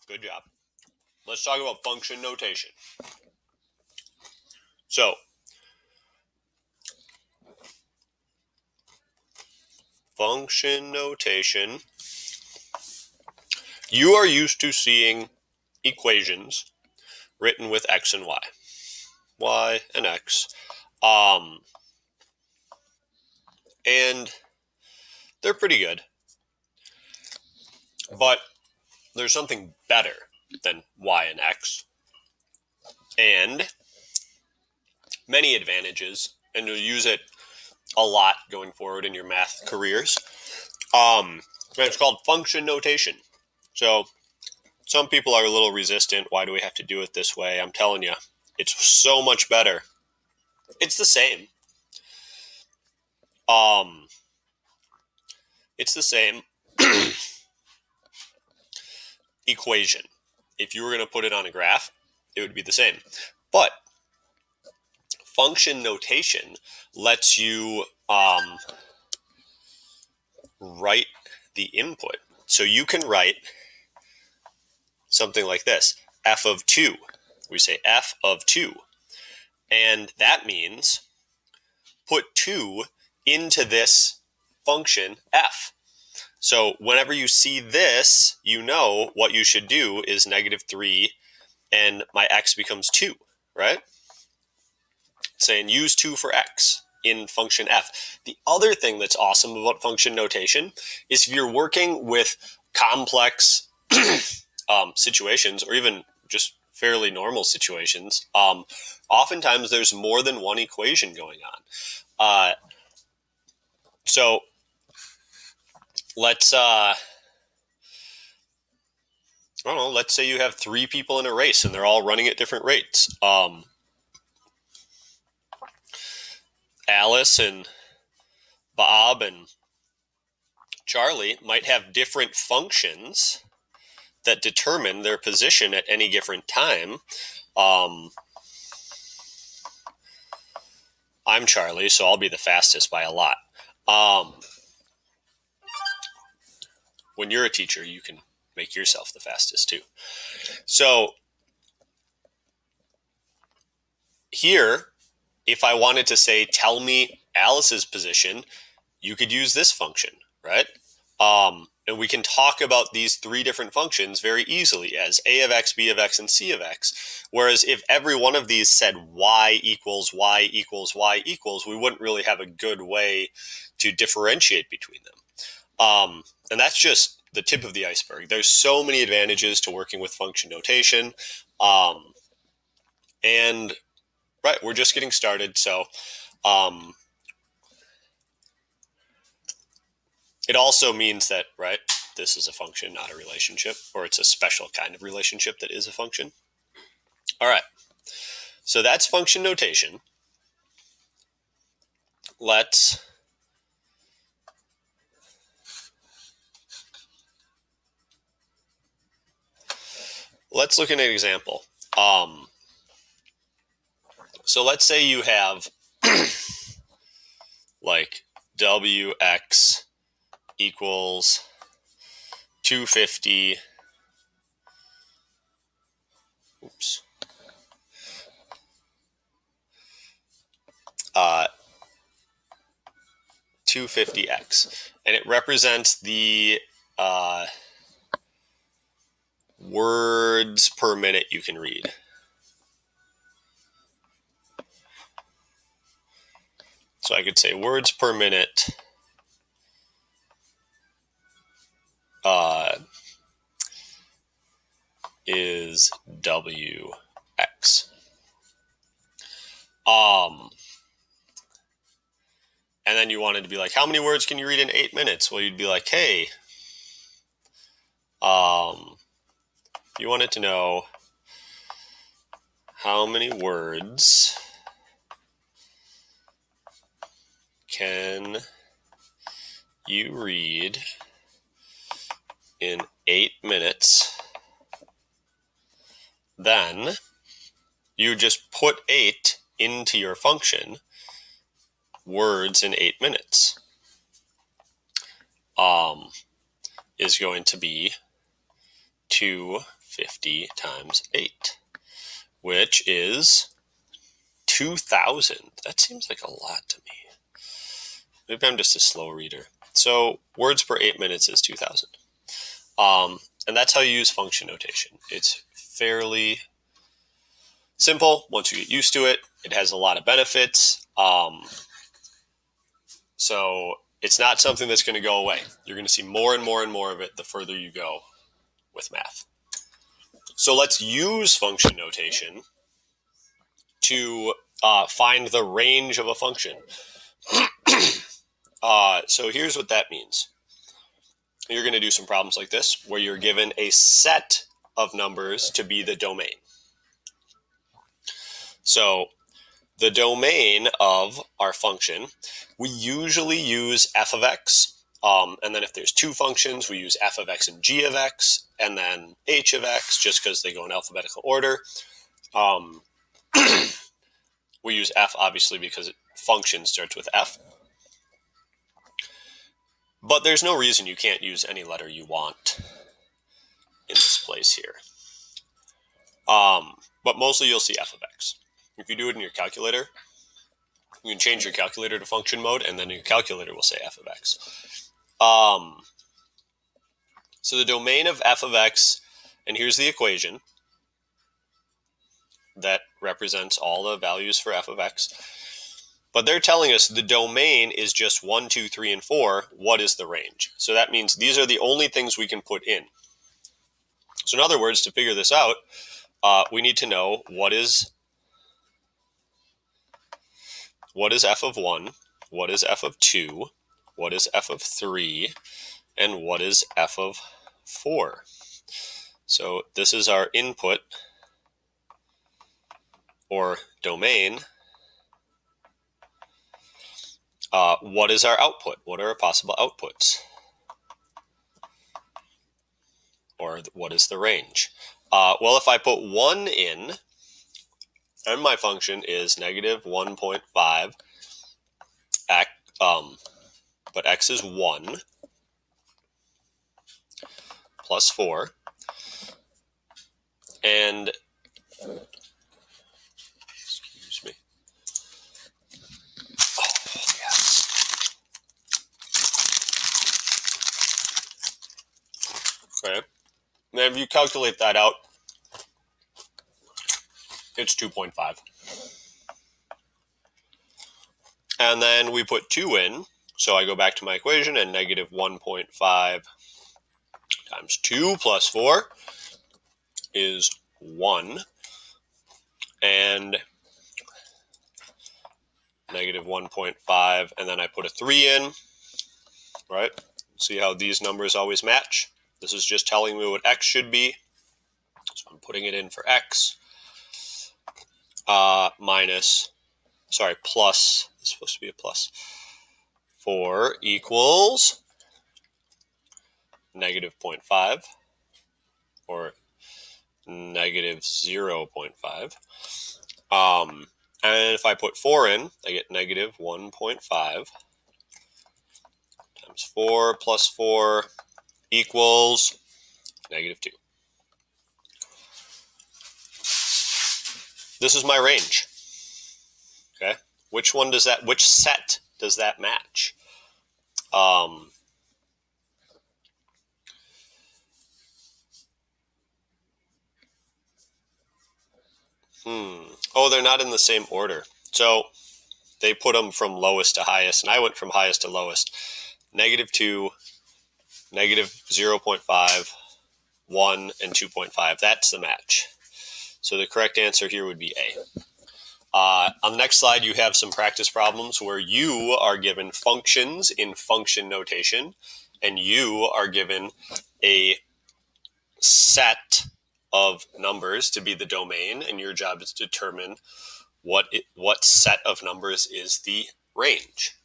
Good job. Let's talk about function notation. So, function notation. You are used to seeing equations written with x and y and x. And they're pretty good. But there's something better than y and x. And many advantages. And you'll use it a lot going forward in your math careers. And it's called function notation. So some people are a little resistant. Why do we have to do it this way? I'm telling you, it's so much better. It's the same. It's the same equation. If you were going to put it on a graph, it would be the same. But function notation lets you write the input. So you can write something like this, f of 2. We say f of 2. And that means put 2 into this function f. So whenever you see this, you know what you should do is -3, and my x becomes 2, right? It's saying use 2 for x in function f. The other thing that's awesome about function notation is if you're working with complex situations, or even just fairly normal situations, oftentimes there's more than one equation going on. So let's let's say you have 3 people in a race and they're all running at different rates. Alice and Bob and Charlie might have different functions that determine their position at any different time. I'm Charlie, so I'll be the fastest by a lot. When you're a teacher, you can make yourself the fastest too. So here, if I wanted to say, tell me Alice's position, you could use this function, right? And we can talk about these 3 different functions very easily as a of x, b of x, and c of x. Whereas if every one of these said y equals y equals y equals, we wouldn't really have a good way to differentiate between them. And that's just the tip of the iceberg. There's so many advantages to working with function notation. And right, we're just getting started. So it also means that, right, this is a function, not a relationship, or it's a special kind of relationship that is a function. All right, so that's function notation. Let's look at an example. So let's say you have like wx equals 250. Oops. 250x, and it represents the words per minute you can read. So I could say words per minute is wx. And then you wanted to be like, how many words can you read in 8 minutes? Well, you'd be like, hey, you wanted to know how many words can you read in 8 minutes? Then you just put 8 into your function, words in 8 minutes, is going to be 250 50 times 8, which is 2,000. That seems like a lot to me. Maybe I'm just a slow reader. So words per 8 minutes is 2,000. And that's how you use function notation. It's fairly simple once you get used to it. It has a lot of benefits. So it's not something that's going to go away. You're going to see more and more and more of it the further you go with math. So let's use function notation to find the range of a function. So here's what that means. You're going to do some problems like this, where you're given a set of numbers to be the domain. So the domain of our function, we usually use f of x. And then if there's two functions, we use f of x and g of x, and then h of x, just because they go in alphabetical order. We use f, obviously, because function starts with f. But there's no reason you can't use any letter you want in this place here. But mostly you'll see f of x. If you do it in your calculator, you can change your calculator to function mode, and then your calculator will say f of x. So the domain of f of x, and here's the equation that represents all the values for f of x. But they're telling us the domain is just 1, 2, 3, and 4. What is the range? So that means these are the only things we can put in. So in other words, to figure this out, we need to know what is f of 1, what is f of 2, what is f of 3, and what is f of 4. So this is our input, or domain. What is our output? What are our possible outputs? Or what is the range? Well, if I put 1 in, and my function is negative 1.5, but x is 1 plus 4, and excuse me. Oh, yes. Okay. And then if you calculate that out, it's 2.5. And then we put 2 in, so I go back to my equation, and negative 1.5 times 2 plus 4 is 1. And negative 1.5, and then I put a 3 in, right? See how these numbers always match? This is just telling me what x should be. So I'm putting it in for x. Plus, it's supposed to be a plus. 4 equals negative 0.5, or negative 0.5. And if I put 4 in, I get negative 1.5 times 4 plus 4 equals negative 2. This is my range. Okay, which set does that match? Oh, they're not in the same order. So they put them from lowest to highest, and I went from highest to lowest. Negative 2, negative 0.5, 1, and 2.5. That's the match. So the correct answer here would be A. On the next slide, you have some practice problems where you are given functions in function notation, and you are given a set of numbers to be the domain, and your job is to determine what set of numbers is the range.